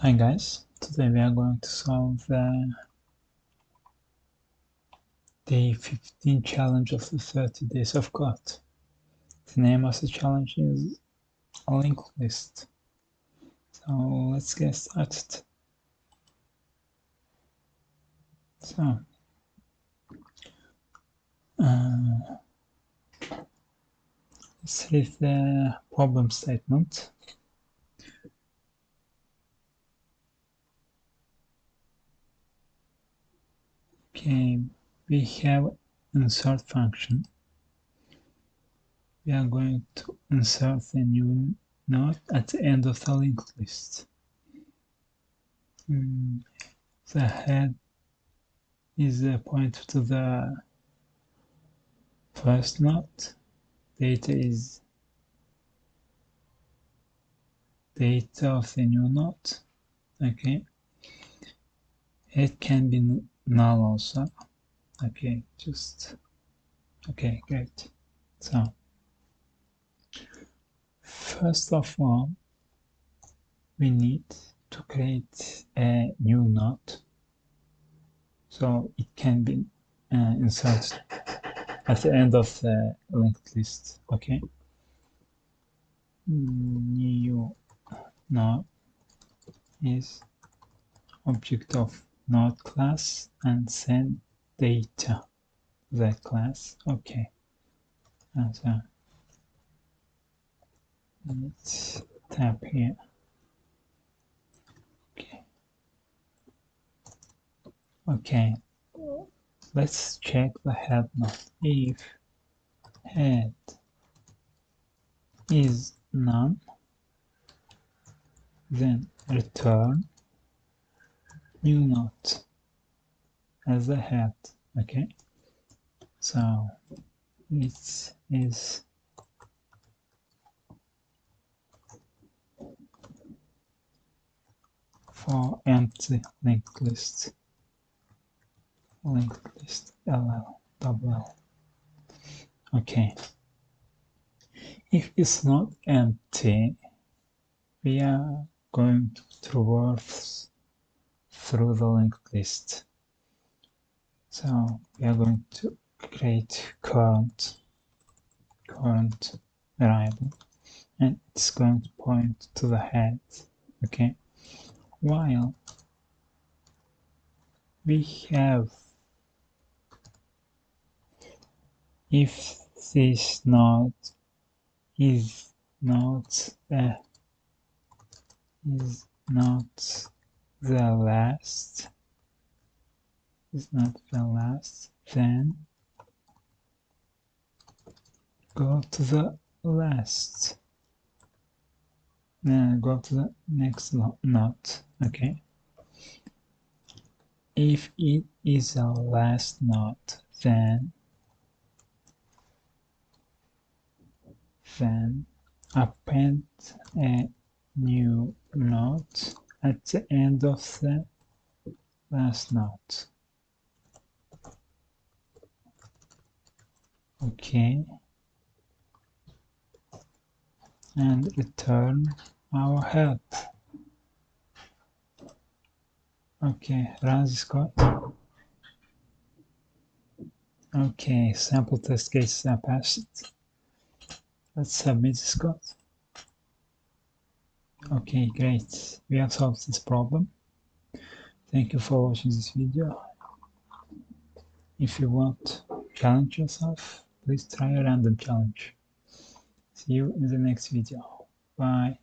Hi guys, today we are going to solve day 15 challenge of the 30 days of code. The name of the challenge is a linked list. So let's get started. So let's read the problem statement. Okay, we have insert function. We are going to insert a new node at the end of the linked list. The head is a pointer to the first node. Data is data of the new node. Okay, it can be null also. Okay, okay, great. So first of all, we need to create a new node so it can be inserted at the end of the linked list. Okay, new node is object of node class and send data to that class. Okay, and so let's tap here. Okay, let's check the head node. If head is none, then return new node as the head. Okay, so it is for empty linked list ll. Okay, if it's not empty, we are going to traverse through the linked list. So we are going to create current variable, and it's going to point to the head. Okay, while we have, if this node is not the last, then go to the last. Go to the next node. Okay, if it is a last node, then append a new node at the end of the last node. Okay, and return our head. Okay, run this code. Okay, sample test cases are passed. Let's submit this code. Okay, great. We have solved this problem. Thank you for watching this video. If you want to challenge yourself, please try a random challenge. See you in the next video. Bye.